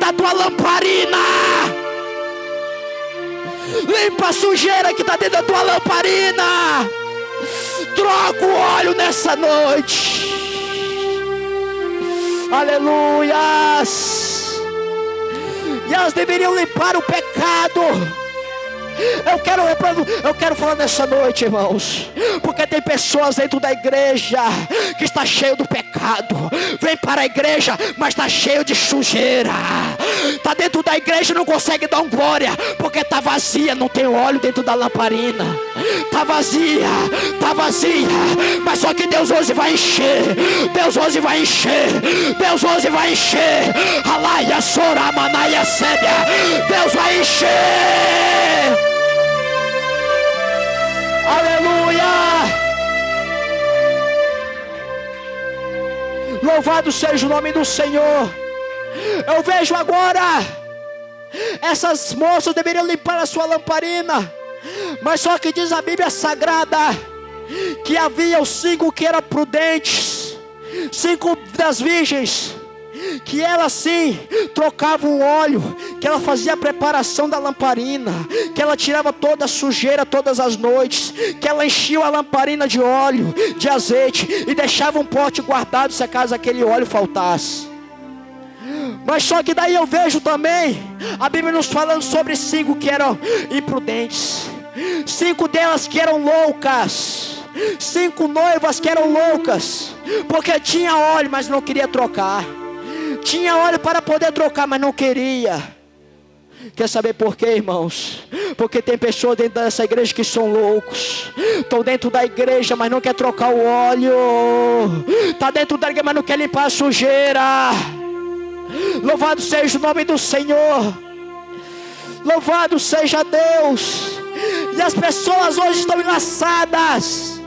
da tua lamparina. Limpa a sujeira que está dentro da tua lamparina. Troca o óleo nessa noite. Aleluias. E elas deveriam limpar o pecado. Eu quero falar nessa noite, irmãos, porque tem pessoas dentro da igreja que está cheio do pecado. Vem para a igreja, mas está cheio de sujeira. Está dentro da igreja e não consegue dar um glória, porque está vazia, não tem óleo dentro da lamparina. Está vazia, mas só que Deus hoje vai encher. Deus hoje vai encher. Alaia, sora, manaia, sébia. Deus vai encher. Aleluia! Louvado seja o nome do Senhor. Eu vejo agora, essas moças deveriam limpar a sua lamparina, mas só que diz a Bíblia Sagrada que havia os 5 que eram prudentes, 5 das virgens, que ela sim trocava o óleo, que ela fazia a preparação da lamparina, que ela tirava toda a sujeira todas as noites, que ela enchia a lamparina de óleo, de azeite, e deixava um pote guardado se acaso aquele óleo faltasse. Mas só que daí eu vejo também a Bíblia nos falando sobre 5 que eram imprudentes, 5 delas que eram loucas, 5 noivas que eram loucas, porque tinha óleo mas não queria trocar. Tinha óleo para poder trocar, mas não queria. Quer saber por quê, irmãos? Porque tem pessoas dentro dessa igreja que são loucos. Estão dentro da igreja, mas não quer trocar o óleo. Está dentro da igreja, mas não quer limpar a sujeira. Louvado seja o nome do Senhor. Louvado seja Deus. E as pessoas hoje estão enlaçadas,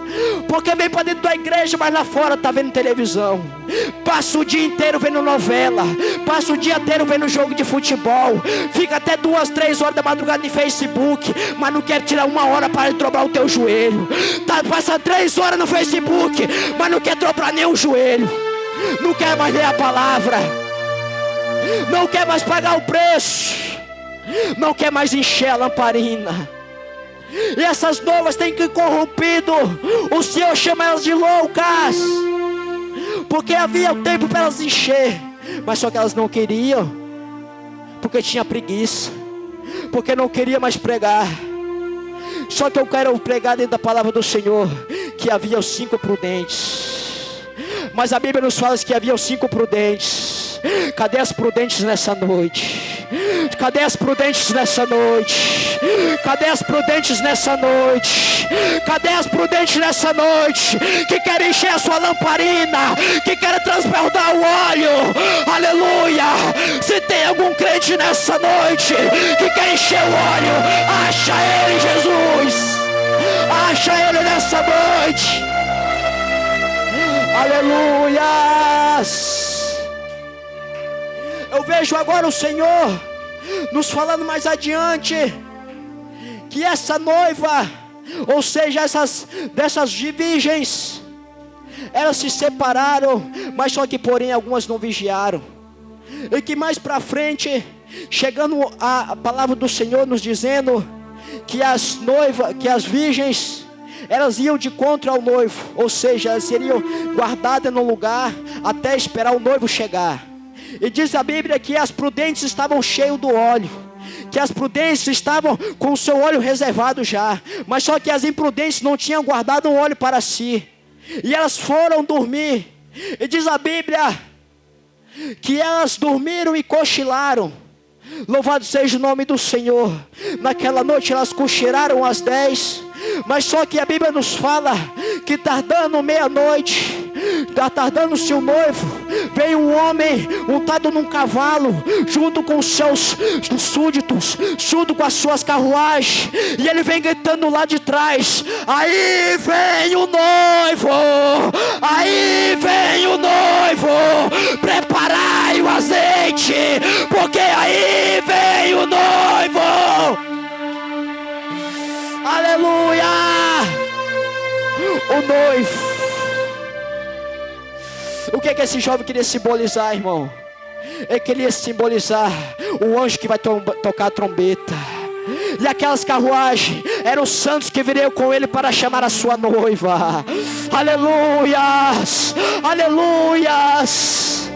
porque vem para dentro da igreja, mas lá fora está vendo televisão. Passa o dia inteiro vendo novela, passa o dia inteiro vendo jogo de futebol, fica até 2, 3 horas da madrugada no Facebook, mas não quer tirar 1 hora para dobrar o teu joelho. Passa 3 horas no Facebook, mas não quer dobrar nem o joelho. Não quer mais ler a palavra, não quer mais pagar o preço, não quer mais encher a lamparina. E essas novas têm que corrompido. O Senhor chama elas de loucas, porque havia o tempo para elas encher, mas só que elas não queriam, porque tinha preguiça, porque não queria mais pregar. Só que eu quero pregar dentro da palavra do Senhor que havia os 5 prudentes. Mas a Bíblia nos fala que havia os 5 prudentes. Cadê as prudentes nessa noite? Cadê as prudentes nessa noite? Cadê as prudentes nessa noite? Cadê as prudentes nessa noite? Que querem encher a sua lamparina, que querem transbordar o óleo. Aleluia! Se tem algum crente nessa noite que quer encher o óleo, acha ele, Jesus. Acha ele nessa noite. Aleluias! Eu vejo agora o Senhor nos falando mais adiante que essa noiva, ou seja, dessas virgens, elas se separaram, mas só que porém algumas não vigiaram. E que mais para frente, chegando a palavra do Senhor nos dizendo que as virgens, elas iam de contra ao noivo, ou seja, elas seriam guardadas no lugar até esperar o noivo chegar. E diz a Bíblia que as prudentes estavam cheias do óleo, que as prudentes estavam com o seu óleo reservado já, mas só que as imprudentes não tinham guardado um óleo para si, e elas foram dormir. E diz a Bíblia que elas dormiram e cochilaram. Louvado seja o nome do Senhor. Naquela noite elas cochilaram às 10, mas só que a Bíblia nos fala que tardando meia-noite, tardando-se o noivo, veio um homem montado num cavalo, junto com os seus súditos, junto com as suas carruagens, e ele vem gritando lá de trás: aí vem o noivo, aí vem o noivo, preparai o azeite, porque aí vem o noivo. Aleluia! O noivo. O que é que esse jovem queria simbolizar, irmão? é que ele ia simbolizar o anjo que vai tocar a trombeta. E aquelas carruagens eram os santos que viriam com ele para chamar a sua noiva. Aleluias, aleluias.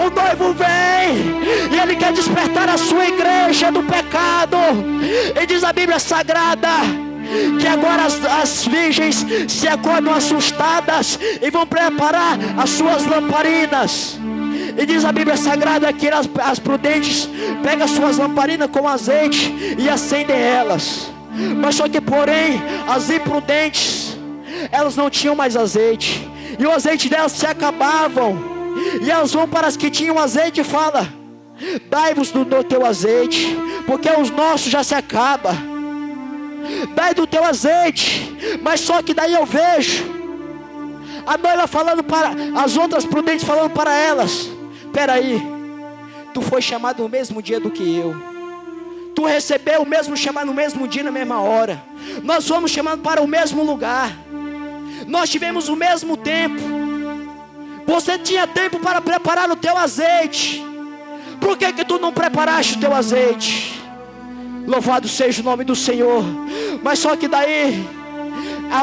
O noivo vem e ele quer despertar a sua igreja do pecado. E diz a Bíblia Sagrada que agora as virgens se acordam assustadas e vão preparar as suas lamparinas. E diz a Bíblia Sagrada que as prudentes pegam as suas lamparinas com azeite e acendem elas. Mas só que porém as imprudentes, elas não tinham mais azeite, e o azeite delas se acabavam. E elas vão para as que tinham azeite e falam: dai-vos do teu azeite, porque os nossos já se acaba. Dai do teu azeite. Mas só que daí eu vejo a noiva falando para as outras prudentes, falando para elas: peraí, tu foi chamado no mesmo dia do que eu, tu recebeu o mesmo chamado no mesmo dia, na mesma hora. Nós fomos chamados para o mesmo lugar, nós tivemos o mesmo tempo. Você tinha tempo para preparar o teu azeite. Por que tu não preparaste o teu azeite? Louvado seja o nome do Senhor. Mas só que daí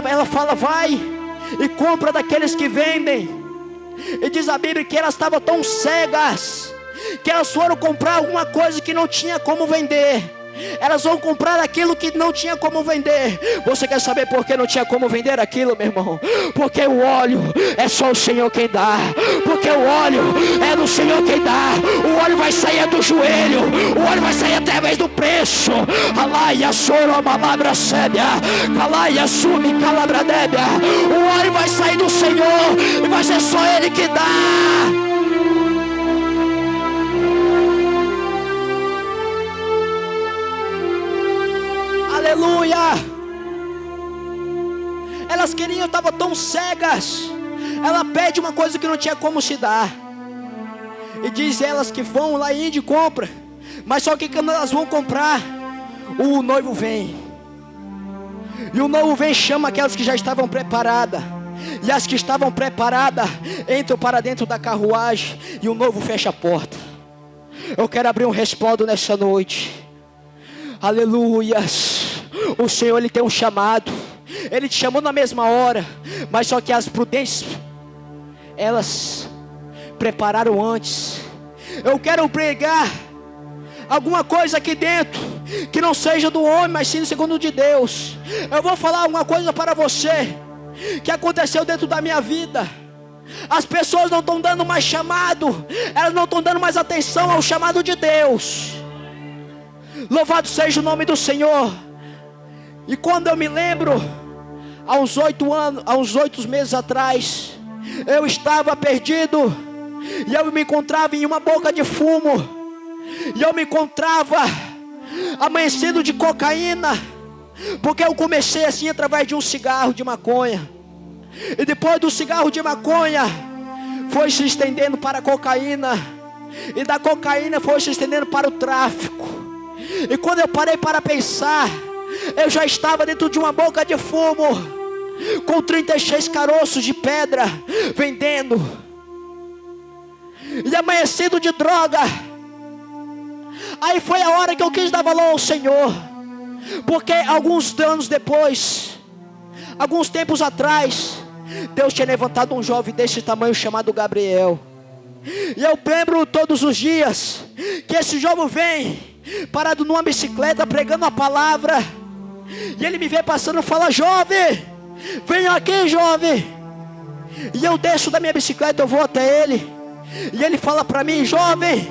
ela fala: vai e compra daqueles que vendem. E diz a Bíblia que elas estavam tão cegas que elas foram comprar alguma coisa que não tinha como vender. Elas vão comprar aquilo que não tinha como vender. Você quer saber por que não tinha como vender aquilo, meu irmão? Porque o óleo é só o Senhor quem dá. Porque o óleo é do Senhor quem dá. O óleo vai sair do joelho, o óleo vai sair através do preço. Alaia soro malabra sébia, calaia sumi calabra débia. O óleo vai sair do Senhor e vai ser só Ele que dá. Aleluia. Elas queriam, estavam tão cegas. Ela pede uma coisa que não tinha como se dar. E diz elas que vão lá e compra. Mas só que quando elas vão comprar, o noivo vem. E o noivo vem e chama aquelas que já estavam preparadas. E as que estavam preparadas entram para dentro da carruagem. E o noivo fecha a porta. Eu quero abrir um respaldo nessa noite. Aleluias. O Senhor, Ele tem um chamado. Ele te chamou na mesma hora. Mas só que as prudentes, elas prepararam antes. Eu quero pregar alguma coisa aqui dentro que não seja do homem, mas sim segundo de Deus. Eu vou falar alguma coisa para você que aconteceu dentro da minha vida. As pessoas não estão dando mais chamado, elas não estão dando mais atenção ao chamado de Deus. Louvado seja o nome do Senhor. E quando eu me lembro, há uns 8 meses atrás, eu estava perdido, e eu me encontrava em uma boca de fumo, e eu me encontrava amanhecido de cocaína, porque eu comecei assim através de um cigarro de maconha, e depois do cigarro de maconha foi se estendendo para a cocaína, e da cocaína foi se estendendo para o tráfico. E quando eu parei para pensar, eu já estava dentro de uma boca de fumo, com 36 caroços de pedra, vendendo, e amanhecido de droga. Aí foi a hora que eu quis dar valor ao Senhor, porque alguns anos depois, alguns tempos atrás, Deus tinha levantado um jovem desse tamanho chamado Gabriel. E eu lembro todos os dias que esse jovem vem parado numa bicicleta pregando a palavra, e ele me vê passando e fala: jovem, venha aqui, jovem. E eu desço da minha bicicleta, eu vou até ele, e ele fala para mim: jovem,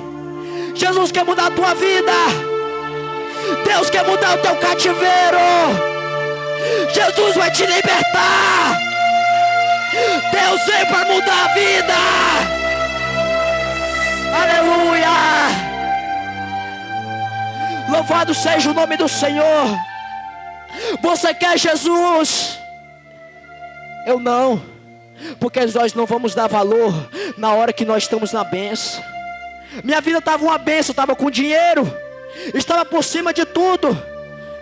Jesus quer mudar a tua vida, Deus quer mudar o teu cativeiro, Jesus vai te libertar, Deus veio para mudar a vida. Aleluia. Louvado seja o nome do Senhor. Você quer Jesus? Eu não, porque nós não vamos dar valor na hora que nós estamos na bênção. Minha vida estava uma bênção, estava com dinheiro, estava por cima de tudo.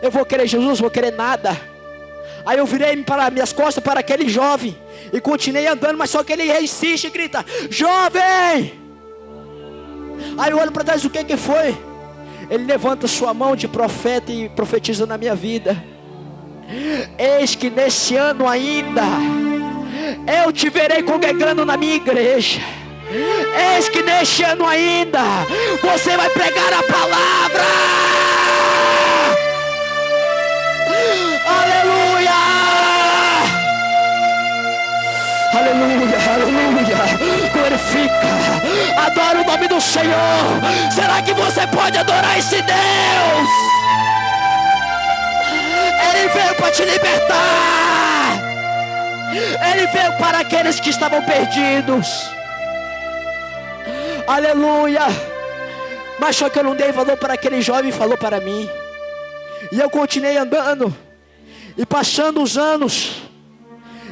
Eu vou querer Jesus, vou querer nada. Aí eu virei para minhas costas para aquele jovem e continuei andando, mas só que ele insiste e grita: jovem, Aí eu olho para trás, o que foi? Ele levanta sua mão de profeta e profetiza na minha vida: eis que nesse ano ainda eu te verei congregando na minha igreja. Eis que neste ano ainda você vai pregar a palavra. Aleluia! Aleluia, aleluia. Glorifica, adora o nome do Senhor. Será que você pode adorar esse Deus? Ele veio para te libertar. Ele veio para aqueles que estavam perdidos. Aleluia. Mas só que eu não dei valor para aquele jovem, falou para mim. E eu continuei andando. E passando os anos,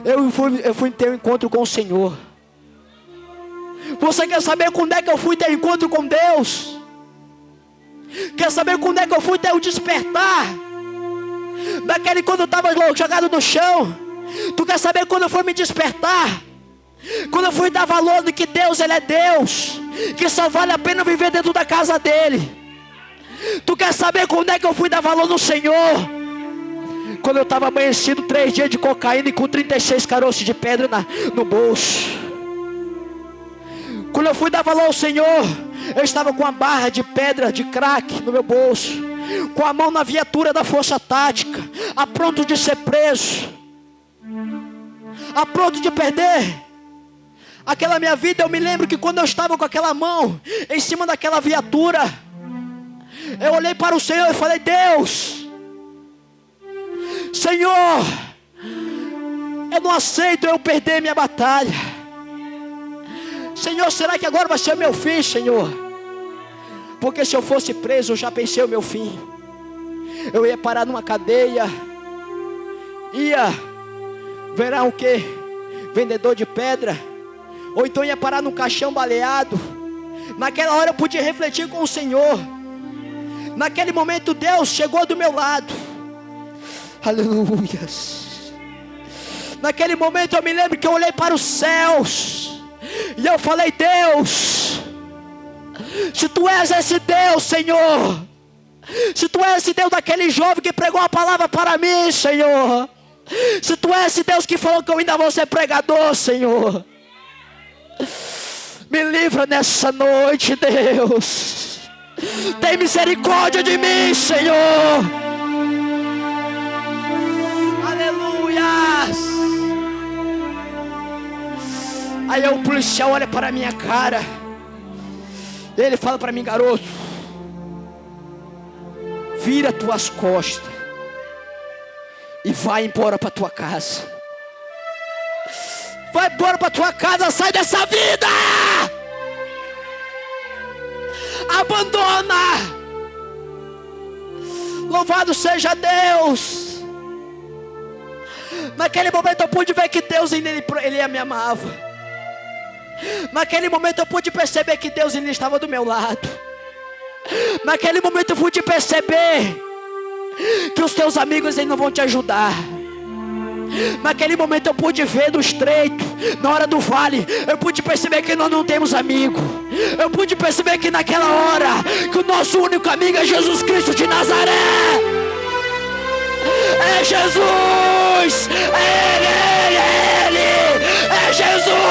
eu fui ter um encontro com o Senhor. Você quer saber quando é que eu fui ter um encontro com Deus? Quer saber quando é que eu fui ter um despertar? Daquele quando eu estava jogado no chão. Tu quer saber quando eu fui me despertar? Quando eu fui dar valor de que Deus, Ele é Deus, que só vale a pena viver dentro da casa dEle. Tu quer saber quando é que eu fui dar valor no Senhor? Quando eu estava amanhecido 3 dias de cocaína e com 36 caroços de pedra no bolso. Quando eu fui dar valor ao Senhor, eu estava com uma barra de pedra de crack no meu bolso, com a mão na viatura da força tática, a pronto de ser preso, a pronto de perder aquela minha vida. Eu me lembro que quando eu estava com aquela mão em cima daquela viatura, eu olhei para o Senhor e falei: Deus, Senhor, eu não aceito eu perder minha batalha. Senhor, será que agora vai ser o meu fim, Senhor? Porque se eu fosse preso, eu já pensei o meu fim. Eu ia parar numa cadeia, ia virar o quê? Vendedor de pedra. Ou então ia parar num caixão baleado. Naquela hora eu podia refletir com o Senhor. Naquele momento Deus chegou do meu lado. Aleluia. Naquele momento eu me lembro que eu olhei para os céus e eu falei: Deus, se Tu és esse Deus, Senhor, se Tu és esse Deus daquele jovem que pregou a palavra para mim, Senhor, se Tu és esse Deus que falou que eu ainda vou ser pregador, Senhor, me livra nessa noite, Deus. Tem misericórdia de mim, Senhor. Aleluia. Aí o policial olha para a minha cara. Ele fala para mim: garoto, vira tuas costas e vai embora para tua casa. Vai embora para tua casa, sai dessa vida. Abandona. Louvado seja Deus. Naquele momento eu pude ver que Deus ainda ele me amava. Naquele momento eu pude perceber que Deus ainda estava do meu lado. Naquele momento eu pude perceber que os teus amigos ainda não vão te ajudar. Naquele momento eu pude ver no estreito, na hora do vale, eu pude perceber que nós não temos amigo. Eu pude perceber que naquela hora, que o nosso único amigo é Jesus Cristo de Nazaré. É Jesus, é Ele, é Jesus.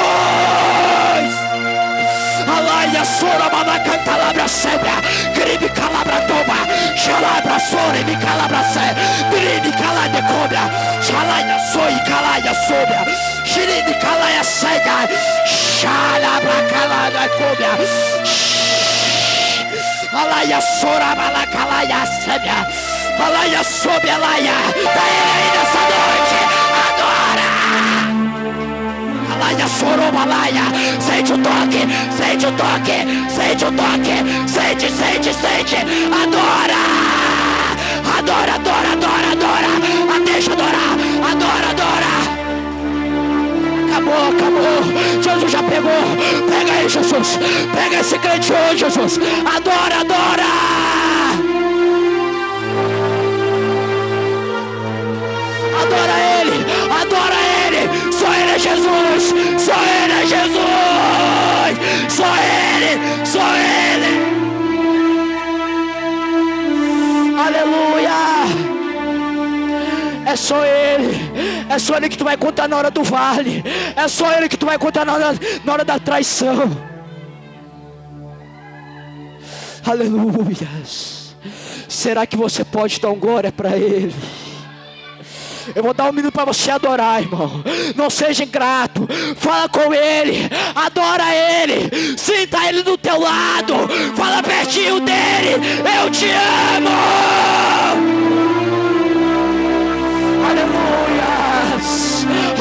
Alaia sora manacanta labra sebra, gribe calabra toba, xalabra sora me calabra se, gribe calade cobra, xalaia soi calaia sobra, xiribe calaia cega, xalabra calada cobra, alaia sora manacalaia sebra, alaia sobe alaia, da ele nessa noite, adora. Alaia sorobalaia, sente o toque, sente o toque, sente o toque, sente, sente, sente, adora, adora, adora, adora, adora, deixa adorar, adora, adora. Acabou, acabou, Jesus já pegou, pega aí Jesus, pega esse crente hoje Jesus, adora, adora. Adora Ele, adora Ele, só Ele é Jesus, só Ele é Jesus, só Ele, só Ele. É só Ele. É só Ele que tu vai contar na hora do vale. É só Ele que tu vai contar na hora da traição. Aleluia. Será que você pode dar glória para Ele? Eu vou dar um minuto para você adorar, irmão. Não seja ingrato. Fala com Ele. Adora Ele. Sinta Ele do teu lado. Fala pertinho dEle. Eu te amo. Aleluia.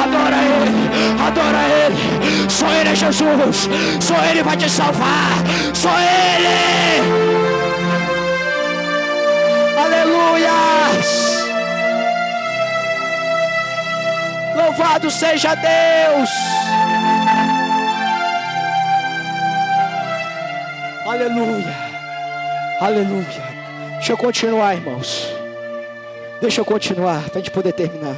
Adora Ele. Adora Ele. Só Ele é Jesus. Só Ele vai te salvar. Só Ele. Aleluia. Louvado seja Deus. Aleluia. Aleluia. Deixa eu continuar, irmãos. Deixa eu continuar, para a gente poder terminar.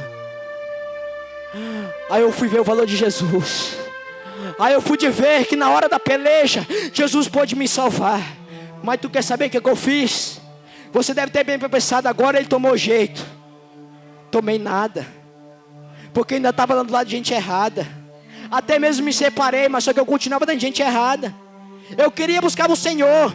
Aí eu fui ver o valor de Jesus. Aí eu fui de ver que na hora da peleja, Jesus pôde me salvar. Mas tu quer saber o que eu fiz? Você deve ter bem pensado, agora ele tomou jeito. Tomei nada. Porque ainda estava dando lado de gente errada. Até mesmo me separei, mas só que eu continuava dando gente errada. Eu queria buscar o Senhor.